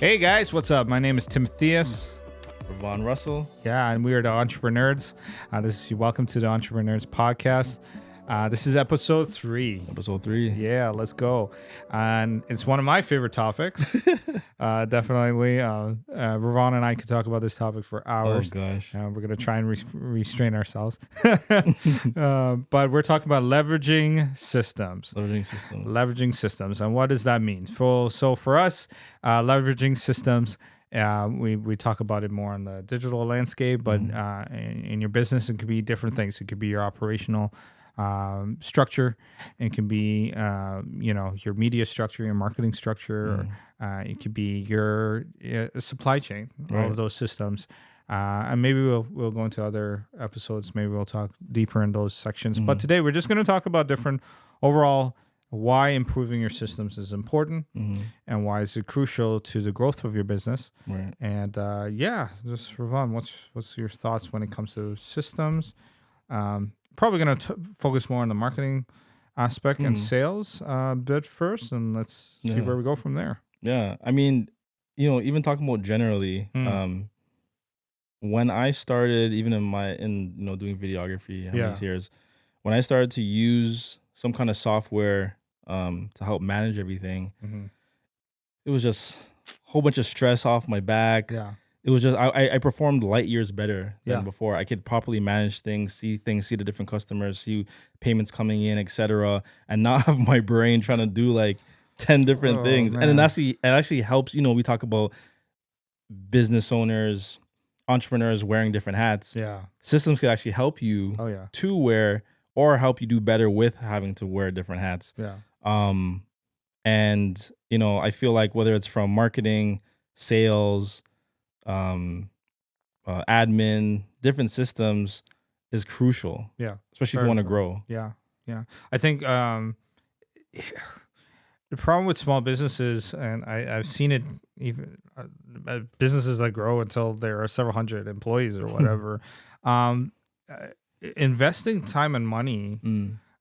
Hey guys, what's up? My name is Timotheus. Rovonn Russell. Yeah, and we are the EntrepreNerds. Welcome to the EntrepreNerds Podcast. This is episode 3. Episode 3. Yeah, let's go. And it's one of my favorite topics. Definitely. Rovonn and I could talk about this topic for hours. Oh, gosh. We're going to try and restrain ourselves. But we're talking about leveraging systems. Leveraging systems. And what does that mean? So for us, leveraging systems, we talk about it more on the digital landscape, but in your business, it could be different things. It could be your operational structure. It can be, your media structure, your marketing structure, or it could be your supply chain, all of those systems. And maybe we'll go into other episodes. Maybe we'll talk deeper in those sections. But today we're just going to talk about different overall why improving your systems is important and why is it crucial to the growth of your business. Right. And just Rovonn, what's your thoughts when it comes to systems? Probably going to focus more on the marketing aspect and sales bit first, and let's see where we go from there. Yeah. I mean, even talking about generally, when I started, even in doing videography, how many years, when I started to use some kind of software to help manage everything, it was just a whole bunch of stress off my back. Yeah. It was just, I performed light years better than before. I could properly manage things, see the different customers, see payments coming in, etc., and not have my brain trying to do like 10 different things. Man. And then it actually helps, we talk about business owners, entrepreneurs wearing different hats. Yeah. Systems can actually help you to wear or help you do better with having to wear different hats. Yeah. And, I feel like whether it's from marketing, sales, admin, different systems is crucial. Yeah. Especially if you want to grow. Yeah. Yeah. I think the problem with small businesses, and I've seen it even businesses that grow until there are several hundred employees or whatever, investing time and money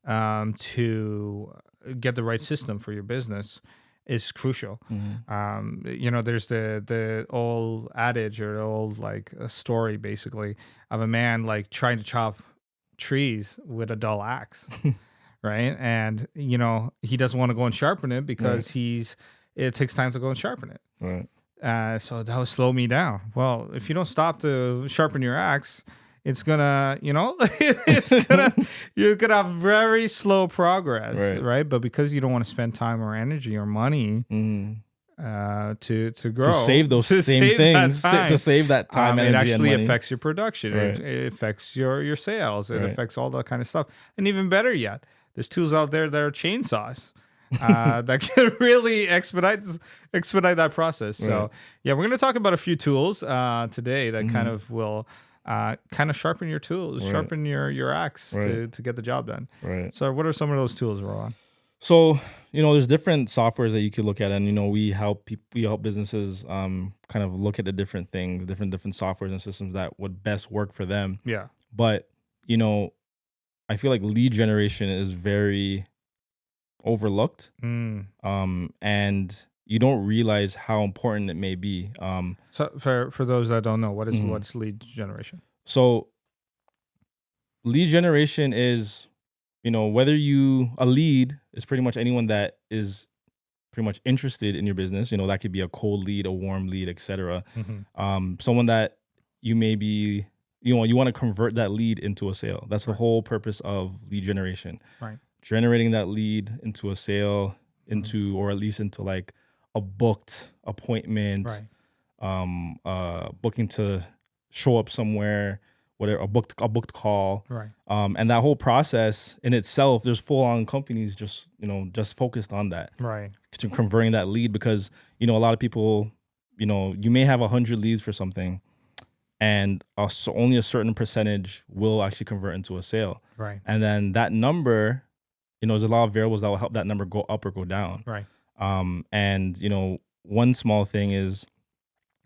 to get the right system for your business is crucial. There's the old adage or the old a story basically of a man trying to chop trees with a dull axe, right? And he doesn't want to go and sharpen it because it takes time to go and sharpen it. Right. So that would slow me down. Well, if you don't stop to sharpen your axe, it's gonna, you're gonna have very slow progress, right? But because you don't want to spend time or energy or money to grow, to save those same things, to save that time, energy, it actually and money. affects your production. Right. It affects your sales. It affects all that kind of stuff. And even better yet, there's tools out there that are chainsaws. That can really expedite that process. So we're going to talk about a few tools today that kind of will sharpen your tools, sharpen your axe to get the job done. Right. So what are some of those tools, Ron? So, there's different softwares that you could look at, and, we help businesses kind of look at the different things, different softwares and systems that would best work for them. Yeah. But, I feel like lead generation is very overlooked. And you don't realize how important it may be. So for those that don't know, what's lead generation? So lead generation is, a lead is pretty much anyone that is pretty much interested in your business. That could be a cold lead, a warm lead, etc. Someone that you may be, you want to convert that lead into a sale. That's the whole purpose of lead generation. Right. Generating that lead into a sale, or at least into a booked appointment, booking to show up somewhere, whatever, a booked call, right? And that whole process in itself, there's full-on companies just focused on that, right? To converting that lead, because a lot of people, you may have 100 leads for something, and only a certain percentage will actually convert into a sale, right? And then that number, there's a lot of variables that will help that number go up or go down, right? And one small thing is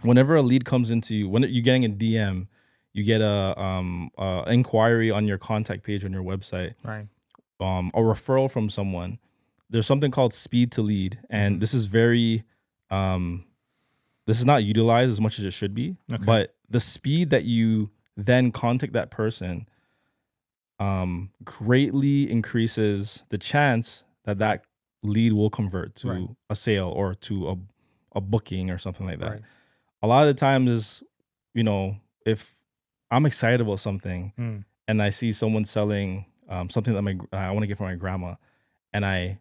whenever a lead comes into you, when you're getting a DM, you get a inquiry on your contact page on your website, right? A referral from someone. There's something called speed to lead, and this is very this is not utilized as much as it should be. Okay. But the speed that you then contact that person greatly increases the chance that lead will convert to a sale or to a booking or something like that. Right. A lot of the times is, if I'm excited about something and I see someone selling something that I want to get for my grandma, and I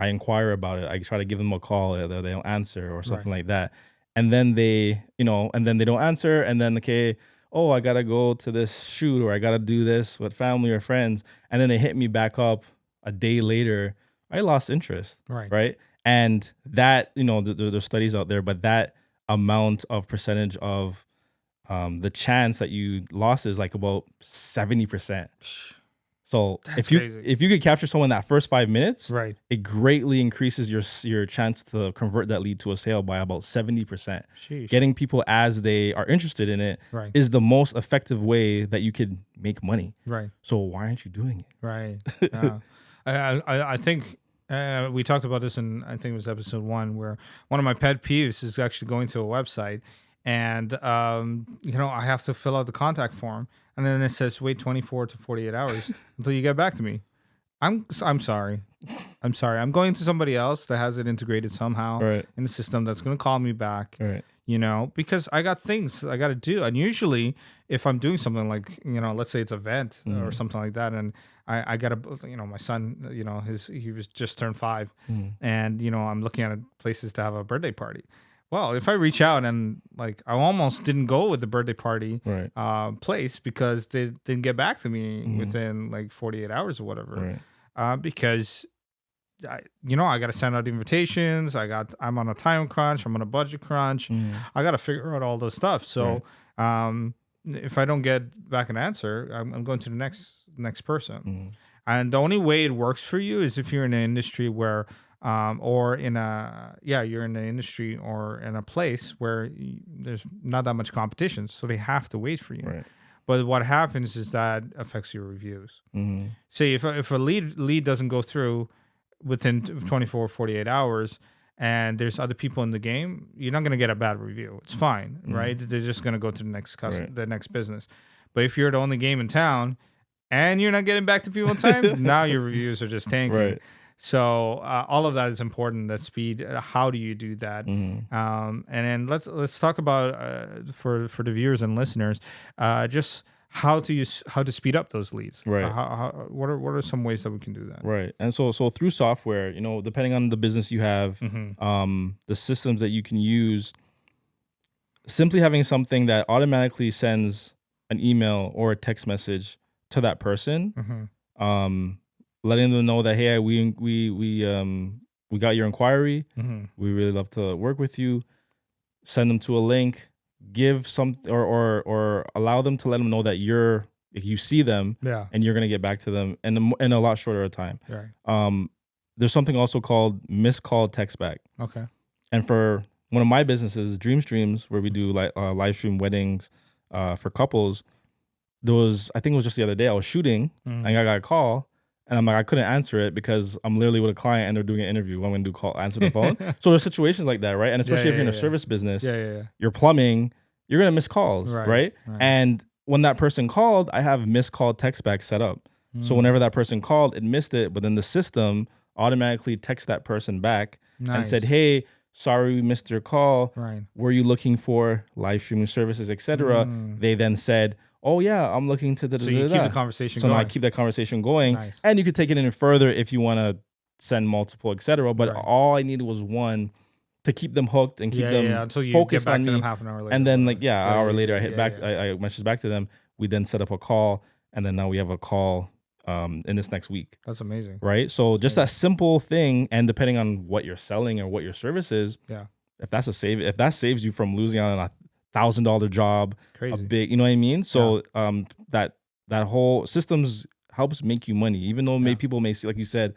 inquire about it, I try to give them a call, either they don't answer or something like that. And then they don't answer, and then, okay, oh, I got to go to this shoot, or I got to do this with family or friends. And then they hit me back up a day later. I lost interest. Right. And that, there's studies out there, but that amount of percentage of the chance that you lost is like about 70%. So if you could capture someone that first 5 minutes, it greatly increases your chance to convert that lead to a sale by about 70%. Sheesh. Getting people as they are interested in it is the most effective way that you could make money. Right. So why aren't you doing it? Right. I think we talked about this in, I think it was episode 1, where one of my pet peeves is actually going to a website and I have to fill out the contact form. And then it says, wait 24 to 48 hours until you get back to me. I'm sorry. I'm going to somebody else that has it integrated somehow in the system that's going to call me back, because I got things I got to do. And usually if I'm doing something like, let's say it's an event or something like that, and I got to, my son, he was just turned 5 and, I'm looking at places to have a birthday party. Well, if I reach out and I almost didn't go with the birthday party place because they didn't get back to me within 48 hours or whatever, because I got to send out invitations. I'm on a time crunch. I'm on a budget crunch. I got to figure out all those stuff. So if I don't get back an answer, I'm going to the next person. And the only way it works for you is if you're in an industry where you're in the industry or in a place where there's not that much competition, so they have to wait for you. Right. But what happens is that affects your reviews. Say if a lead doesn't go through within 24 or 48 hours, and there's other people in the game, you're not going to get a bad review. It's fine, right? They're just going to go to the next the next business. But if you're the only game in town and you're not getting back to people in time, now your reviews are just tanking. Right. So all of that is important. That speed. How do you do that? And then let's talk about for the viewers and listeners, just how to speed up those leads. Right. What are some ways that we can do that? Right. And so through software, depending on the business you have, the systems that you can use, simply having something that automatically sends an email or a text message to that person. Letting them know that, hey, we got your inquiry. We really love to work with you. Send them to a link. Give some or allow them to let them know that if you see them, and you're gonna get back to them in a lot shorter time. Right. There's something also called missed call text back. Okay. And for one of my businesses, Dream Streams, where we do live stream weddings for couples, I think it was just the other day I was shooting and I got a call. And I'm like, I couldn't answer it because I'm literally with a client and they're doing an interview. I'm going to answer the phone. So there's situations like that, right? And especially if you're in a service business, you're plumbing, you're going to miss calls, right? And when that person called, I have missed call text back set up. So whenever that person called, it missed it, but then the system automatically texts that person back and said, hey, sorry we missed your call. Right. Were you looking for live streaming services, etc.? They then said, oh yeah, I'm looking to So you keep the conversation going. So now I keep that conversation going. Nice. And you could take it in further if you want to send multiple, etc. But all I needed was one to keep them hooked and keep them until you focused get back on to me. them half an hour later. And then an hour later, I messaged back to them. We then set up a call, and then now we have a call in this next week. That's amazing. Right? So just that simple thing, and depending on what you're selling or what your service is, if that saves you from losing out on $1,000 job, crazy. A big, you know what I mean? So that whole systems helps make you money, even though people may see, like you said,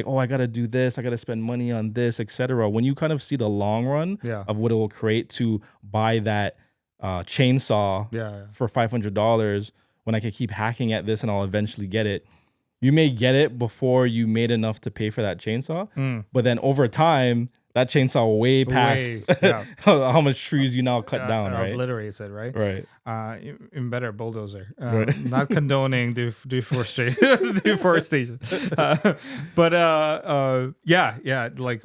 oh, I got to do this, I got to spend money on this, etc. When you kind of see the long run of what it will create to buy that chainsaw for $500, when I can keep hacking at this and I'll eventually get it. You may get it before you made enough to pay for that chainsaw, but then over time, that chainsaw way past how much trees you now cut down, right? Obliterates it, right? Right. Even better, bulldozer. Right. Not condoning deforestation, but like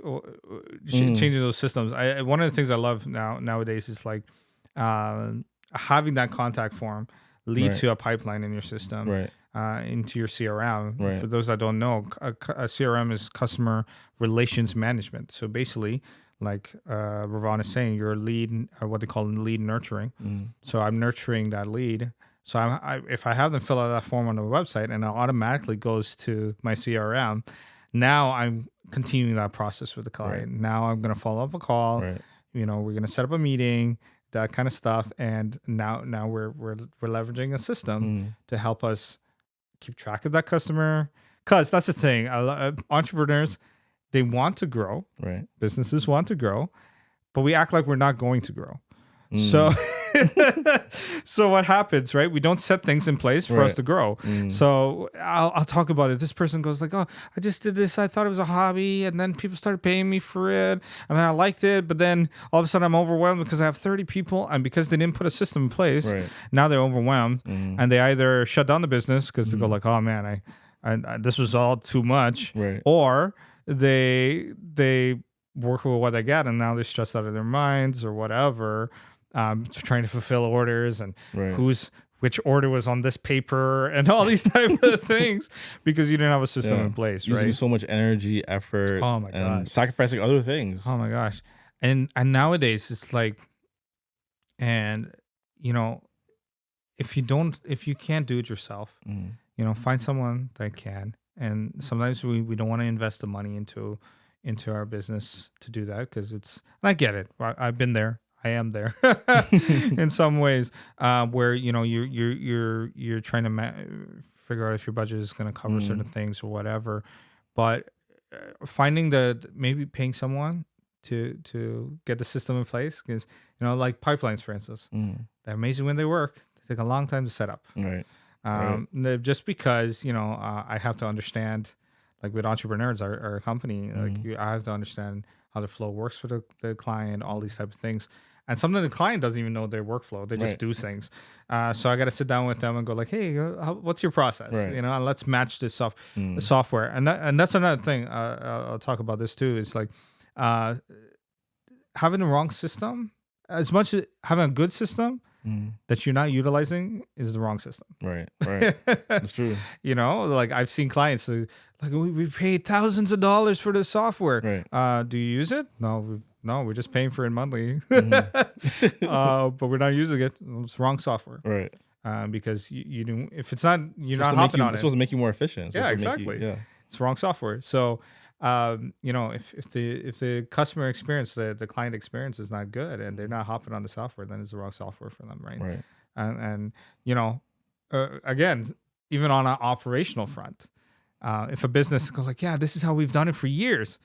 changing those systems. One of the things I love nowadays is like having that contact form lead to a pipeline in your system. Right. Into your CRM. Right. For those that don't know, a CRM is customer relations management. So basically, like Rovonn is saying, you're a lead, what they call lead nurturing. So I'm nurturing that lead. So if I have them fill out that form on the website and it automatically goes to my CRM, now I'm continuing that process with the client. Right. Now I'm going to follow up a call. Right. We're going to set up a meeting, that kind of stuff. And now we're leveraging a system to help us keep track of that customer, because that's the thing. Entrepreneurs, they want to grow. Right. Businesses want to grow, but we act like we're not going to grow. So what happens, right? We don't set things in place for us to grow. So I'll talk about it. This person goes like, "Oh, I just did this. I thought it was a hobby, and then people started paying me for it, and then I liked it. But then all of a sudden, I'm overwhelmed because I have 30 people, and because they didn't put a system in place, now they're overwhelmed, and they either shut down the business because they go like, "Oh man, I this was all too much," or they work with what they got, and now they're stressed out of their minds or whatever." Trying to fulfill orders and which order was on this paper and all these type of things because you didn't have a system in place, using so much energy, effort, and sacrificing other things. Oh my gosh. And nowadays it's like, and if you can't do it yourself, find someone that can. And sometimes we don't want to invest the money into our business to do that because and I get it. I've been there. I am there in some ways where you're trying to figure out if your budget is going to cover certain things or whatever, but finding maybe paying someone to get the system in place, because like pipelines, for instance, they're amazing when they work. They take a long time to set up. Right. Just because I have to understand, like with EntrepreNerds, our company, like I have to understand how the flow works for the client, all these type of things. And sometimes the client doesn't even know their workflow. They just do things. So I got to sit down with them and go like, hey, what's your process? And let's match this the software. And that's another thing. I'll talk about this too. Is like having the wrong system, as much as having a good system that you're not utilizing is the wrong system. Right. That's true. Like I've seen clients like we paid thousands of dollars for this software. Right. Do you use it? No, we're just paying for it monthly, but we're not using it. It's wrong software, right? Because you do, if it's not, you're not hopping on it. It's supposed to make you more efficient. Yeah, exactly. It's wrong software. So, if the customer experience, the client experience is not good, and they're not hopping on the software, then it's the wrong software for them, right? Right. And again, even on an operational front, if a business goes like, yeah, this is how we've done it for years,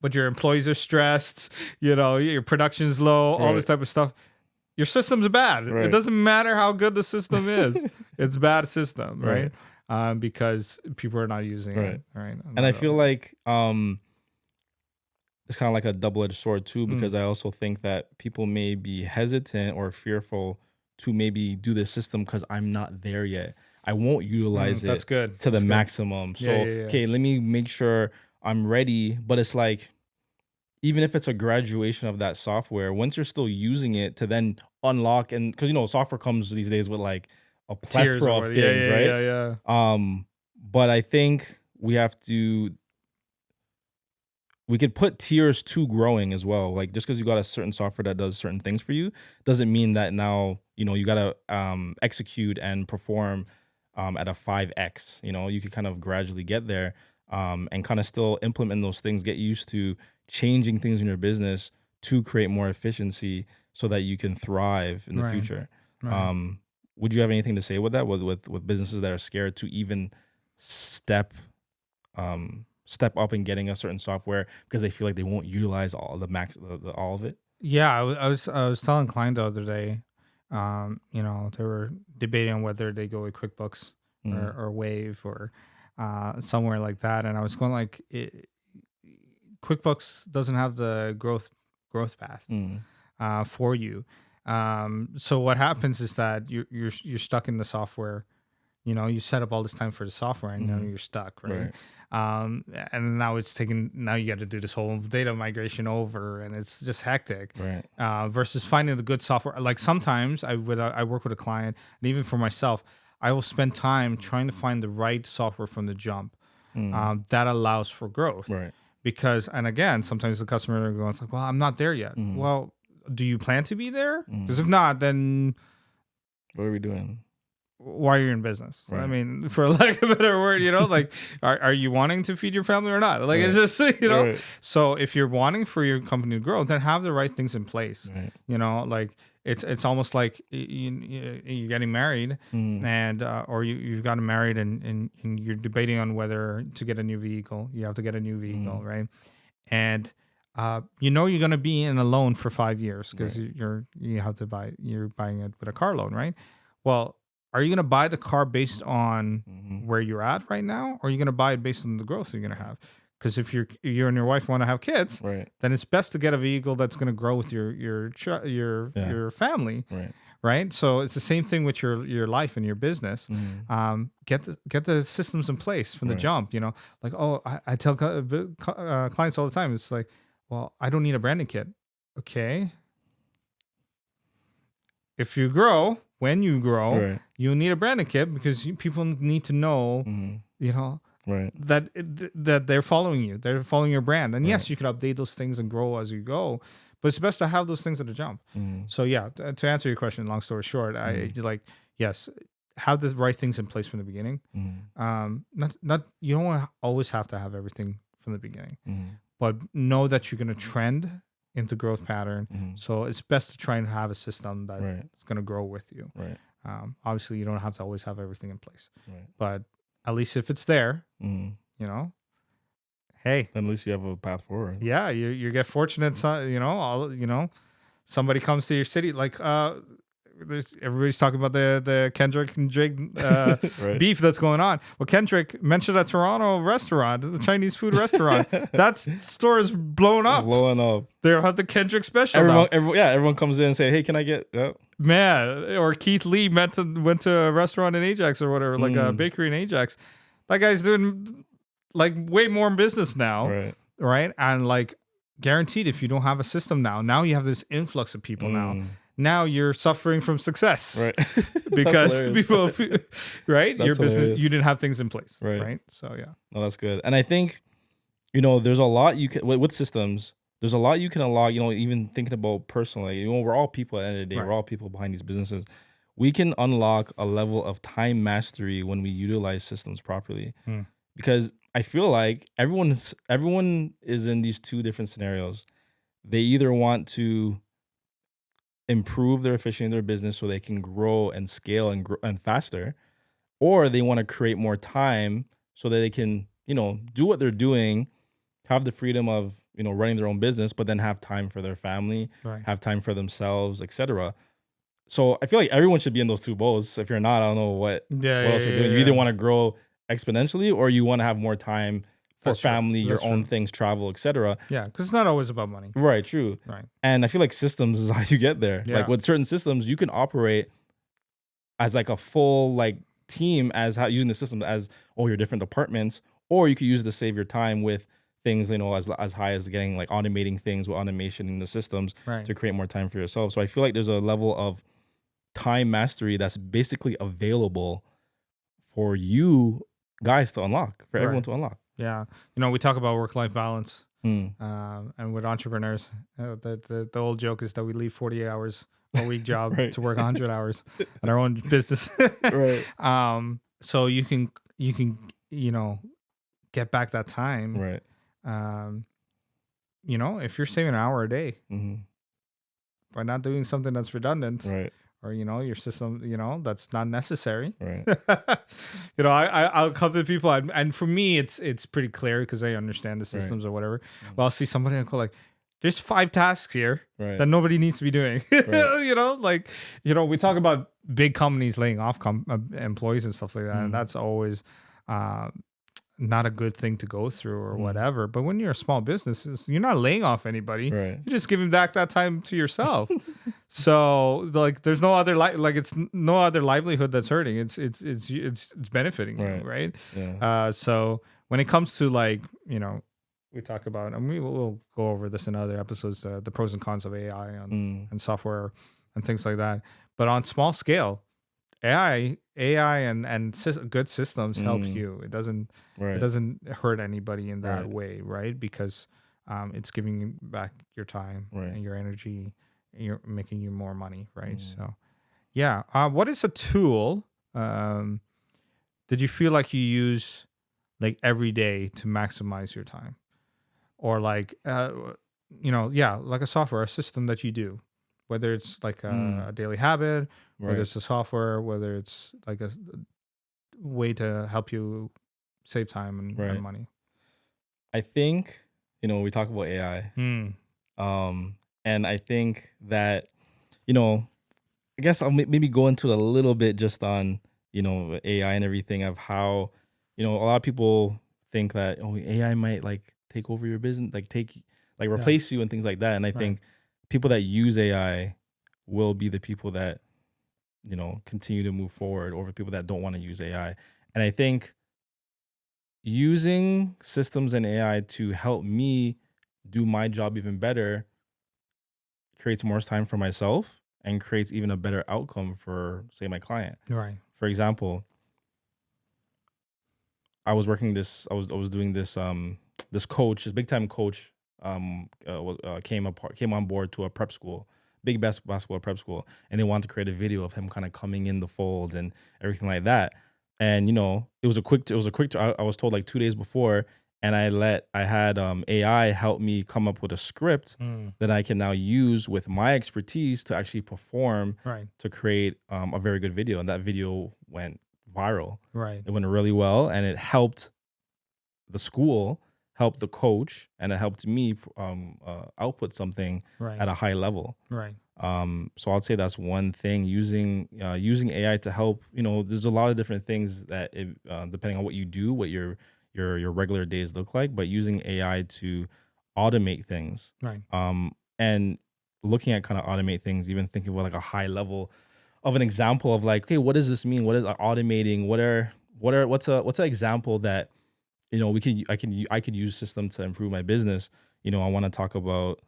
but your employees are stressed, your production's low, all this type of stuff, your system's bad. Right. It doesn't matter how good the system is. It's a bad system, right? Because people are not using it. Right. And I feel like it's kind of like a double-edged sword too, because I also think that people may be hesitant or fearful to maybe do the system because I'm not there yet. I won't utilize it to the maximum. So, okay, let me make sure I'm ready. But it's like, even if it's a graduation of that software, once you're still using it to then unlock, and because software comes these days with like a plethora of things, right? Yeah. But I think we could put tiers to growing as well. Like just because you got a certain software that does certain things for you doesn't mean that now you gotta execute and perform at a 5x. You could kind of gradually get there. And kind of still implement those things, get used to changing things in your business to create more efficiency so that you can thrive in the future. Right. Would you have anything to say with that, with businesses that are scared to even step up in getting a certain software because they feel like they won't utilize all all of it? Yeah, I was telling a client the other day, they were debating on whether they go with QuickBooks or Wave or somewhere like that, and I was going like, QuickBooks doesn't have the growth path for you. So what happens is that you're stuck in the software. You know, you set up all this time for the software, and now you're stuck, right? And now now you got to do this whole data migration over, and it's just hectic. Right. Versus finding the good software. Like sometimes I work with a client, and even for myself, I will spend time trying to find the right software from the jump that allows for growth. Right. Because, and again, sometimes the customer goes like, "Well, I'm not there yet." Well, do you plan to be there? Because if not, then what are we doing? Why are you in business? Right. I mean, for lack of a better word, you know, like, are you wanting to feed your family or not? Like, it's just, you know. So if you're wanting for your company to grow, then have the right things in place. You know, like it's almost like you're getting married, and or you've gotten married and you're debating on whether to get a new vehicle. You have to get a new vehicle, right? And you know you're going to be in a loan for 5 years because you're buying it with a car loan, right? Well, are you going to buy the car based on where you're at right now, or are you going to buy it based on the growth you're going to have? Because if you and your wife want to have kids, then it's best to get a vehicle that's going to grow with your family, right? So it's the same thing with your life and your business. Get the systems in place from the jump. You know, like I tell clients all the time, it's like, well, I don't need a branding kit. Okay, if you grow. When you grow, you need a branding kit because people need to know, you know, that they're following you. They're following your brand. And yes, you can update those things and grow as you go, but it's best to have those things at the jump. So yeah, to answer your question, long story short, I like, yes, have the right things in place from the beginning. Not you don't always have to have everything from the beginning, but know that you're going to trend into growth pattern. So it's best to try and have a system that is going to grow with you. Obviously, you don't have to always have everything in place, but at least if it's there, you know, hey, then at least you have a path forward. Yeah, you get fortunate. You know, somebody comes to your city like everybody's talking about the Kendrick and Drake beef that's going on. Well, Kendrick mentioned that Toronto restaurant, the Chinese food restaurant. That store is blowing up. They have the Kendrick special. Everyone comes in and say, "Hey, can I get?" Man, or Keith Lee went to a restaurant in Ajax or whatever, like a bakery in Ajax. That guy's doing like way more business now, right? And like guaranteed, if you don't have a system now you have this influx of people now. Now you're suffering from success, because people, right? Your business, you didn't have things in place, right? So yeah, no, that's good. And I think, you know, there's a lot you can with systems. There's a lot you can unlock. You know, even thinking about personally, you know, we're all people at the end of the day. We're all people behind these businesses. We can unlock a level of time mastery when we utilize systems properly, because I feel like everyone is in these two different scenarios. They either want to improve their efficiency in their business so they can grow and scale and grow and faster, or they want to create more time so that they can, you know, do what they're doing, have the freedom of, you know, running their own business, but then have time for their family, have time for themselves, etc. So I feel like everyone should be in those two boats. If you're not, I don't know what else you're doing. You either want to grow exponentially or you want to have more time for family, your own things, travel, etc. Yeah, because it's not always about money. Right, true. Right. And I feel like systems is how you get there. Yeah. Like with certain systems, you can operate as like a full like team as how using the system as your different departments, or you could use to save your time with things, you know, as high as getting like automating things with automation in the systems to create more time for yourself. So I feel like there's a level of time mastery that's basically available for you guys to unlock, for everyone to unlock. Yeah. You know, we talk about work-life balance. And with entrepreneurs, the old joke is that we leave 40 hours a week job to work 100 hours in our own business. So you can, you know, get back that time. You know, if you're saving an hour a day by not doing something that's redundant, or, you know, your system, you know, that's not necessary. You know, I'll come to people and for me, it's pretty clear because I understand the systems or whatever. But I'll see somebody and go like, there's 5 tasks here that nobody needs to be doing. You know, like, you know, we talk about big companies laying off employees and stuff like that. And that's always, not a good thing to go through or whatever. But when you're a small business, you're not laying off anybody. Right. You're just giving back that time to yourself. So like, there's no other it's no other livelihood that's hurting. It's benefiting you, right? Yeah. So when it comes to like, we talk about, and we'll go over this in other episodes, the pros and cons of AI and software and things like that. But on small scale, AI and good systems help you. It doesn't hurt anybody in that way, right? Because it's giving you back your time and your energy, and you're making you more money, right? So, yeah. What is a tool did you feel like you use like every day to maximize your time, or like like a software, a system that you do? Whether it's like a daily habit, whether it's a software, whether it's like a way to help you save time and money. I think, we talk about AI. And I think that, I guess I'll maybe go into a little bit just on, AI and everything, of how, a lot of people think that, AI might like take over your business, like replace you and things like that. And I think people that use AI will be the people that, continue to move forward over people that don't want to use AI. And I think using systems and AI to help me do my job even better creates more time for myself and creates even a better outcome for, say, my client. Right. For example, I was doing this, this coach, this big time coach, came on board to a prep school, big basketball prep school, and they wanted to create a video of him kind of coming in the fold and everything like that. And it was a quick. I was told like 2 days before, and I had AI help me come up with a script that I can now use with my expertise to actually perform to create a very good video. And that video went viral. Right. It went really well, and it helped the school, helped the coach, and it helped me output something at a high level. Right. So I'd say that's one thing, using AI to help. There's a lot of different things that depending on what you do, what your regular days look like, but using AI to automate things. Right. And looking at kind of automate things, even thinking about like a high level of an example of like, okay, what does this mean? What is automating? What's an example that I could use system to improve my business. I want to talk about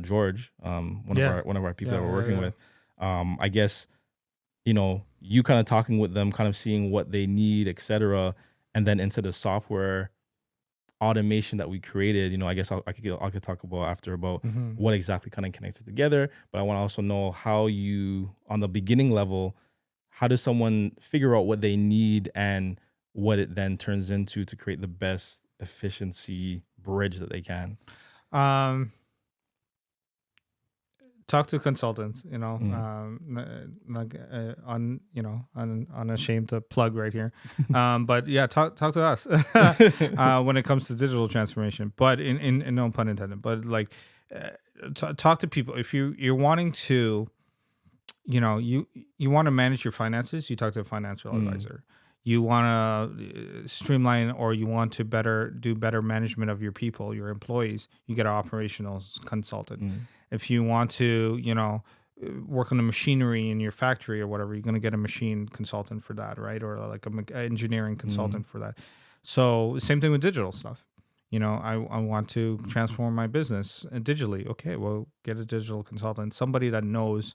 George, one of our people that we're working with. I guess you kind of talking with them, kind of seeing what they need, etc., and then into the software automation that we created. I guess I could talk about after about what exactly kind of connects it together. But I want to also know how you, on the beginning level, how does someone figure out what they need and what it then turns into to create the best efficiency bridge that they can. Talk to consultants, unashamed to plug right here. But yeah, talk to us when it comes to digital transformation, but in no pun intended, but like talk to people. If you're wanting to, you want to manage your finances, you talk to a financial advisor. You want to streamline, or you want to do better management of your people, your employees, you get an operational consultant. If you want to, work on the machinery in your factory or whatever, you're going to get a machine consultant for that, right? Or like an engineering consultant for that. So same thing with digital stuff. I want to transform my business digitally. Okay, well, get a digital consultant, somebody that knows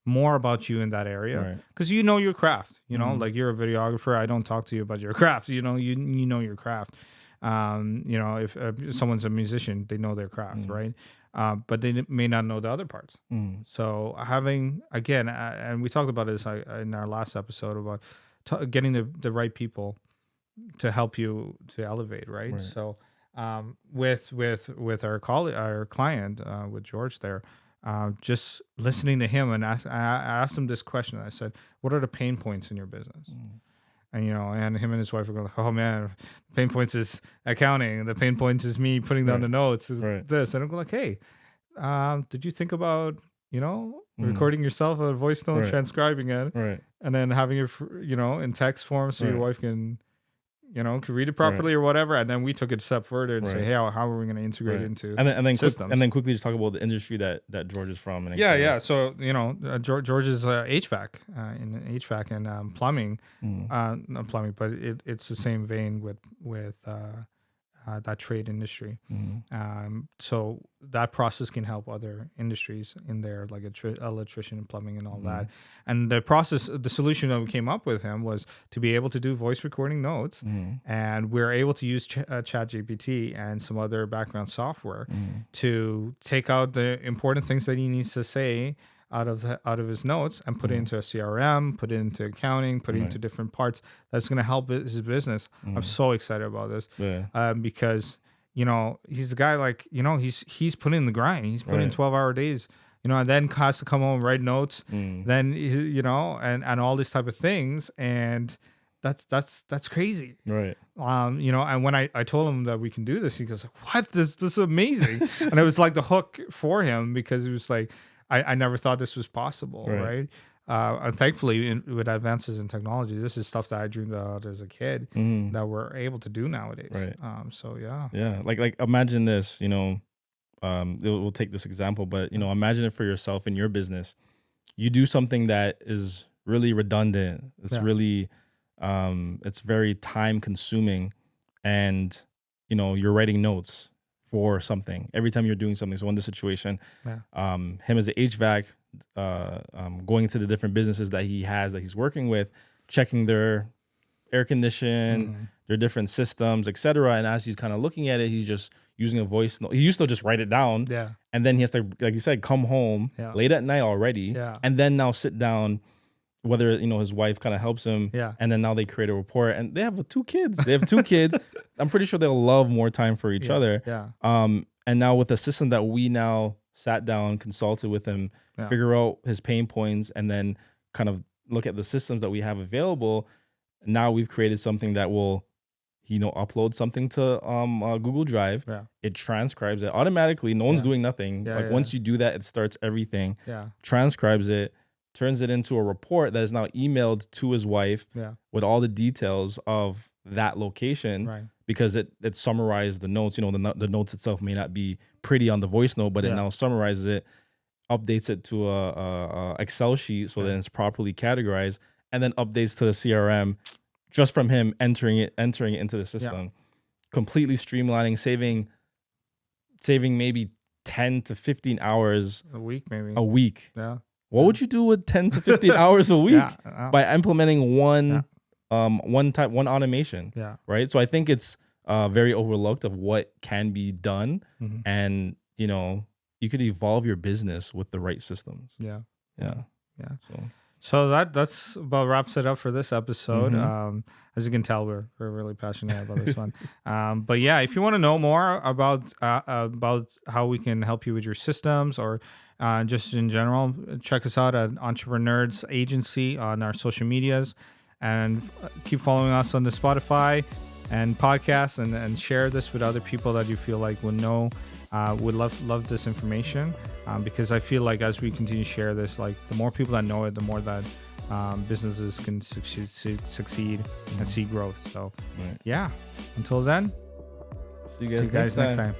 more about you in that area, because your craft. Like you're a videographer. I don't talk to you about your craft. You know your craft. If someone's a musician, they know their craft, right? But they may not know the other parts. So having, again, and we talked about this in our last episode about getting the right people to help you to elevate, right? So with our client, with George there. Just listening to him, and I asked him this question. I said, "What are the pain points in your business?" And and him and his wife are going like, "Oh man, pain points is accounting. The pain points is me putting down the notes. This." And I'm going like, "Hey, did you think about recording yourself a voice note, transcribing it, and then having it in text form so your wife can could read it properly or whatever. And then we took it a step further and say, hey, how are we going to integrate into systems? And then quickly just talk about the industry that George is from. And So, George is HVAC in HVAC and plumbing, not plumbing, but it's the same vein with that trade industry. So that process can help other industries in there, like electrician and plumbing and all that. And the solution that we came up with him was to be able to do voice recording notes. And we're able to use ChatGPT and some other background software to take out the important things that he needs to say out of his notes and put it into a CRM, put it into accounting, put it into different parts that's going to help his business. I'm so excited about this because he's a guy like he's putting in the grind. He's putting in 12-hour days, and then has to come home and write notes, then and all these type of things, and that's crazy, right? And when I told him that we can do this, he goes, "What? This is amazing!" And it was like the hook for him because it was like, I never thought this was possible, right? And thankfully, with advances in technology, this is stuff that I dreamed about as a kid that we're able to do nowadays. Right. So yeah. Yeah. Like imagine this, we'll take this example, but imagine it for yourself in your business. You do something that is really redundant. It's really, it's very time consuming, and you're writing notes for something every time you're doing something. So in this situation, him as the HVAC, going into the different businesses that he's working with, checking their air condition, their different systems, etc. And as he's kind of looking at it, he's just using a voice note. He used to just write it down, and then he has to, like you said, come home late at night already, and then now sit down. Whether his wife kind of helps him, and then now they create a report, and they have 2 kids. I'm pretty sure they'll love more time for each other. And now with a system that we now sat down, consulted with him, figure out his pain points, and then kind of look at the systems that we have available. Now we've created something that will, upload something to Google Drive. It transcribes it automatically. No one's doing nothing. Once you do that, it starts everything. Transcribes it. Turns it into a report that is now emailed to his wife with all the details of that location, because it summarized the notes. The notes itself may not be pretty on the voice note, but it now summarizes it, updates it to a Excel sheet so that it's properly categorized, and then updates to the CRM just from him entering it into the system, completely streamlining, saving maybe 10 to 15 hours a week. What would you do with 10 to 15 hours a week by implementing one automation? Right. So I think it's very overlooked of what can be done, and you could evolve your business with the right systems. So that's about wraps it up for this episode. As you can tell, we're really passionate about this one. But yeah, if you want to know more about how we can help you with your systems, or just in general, check us out at EntrepreNerds Agency on our social medias, and keep following us on the Spotify and podcasts, and share this with other people that you feel like would know, would love this information, because I feel like as we continue to share this, like the more people that know it, the more that businesses can succeed and see growth. So yeah, until then, see you guys next time.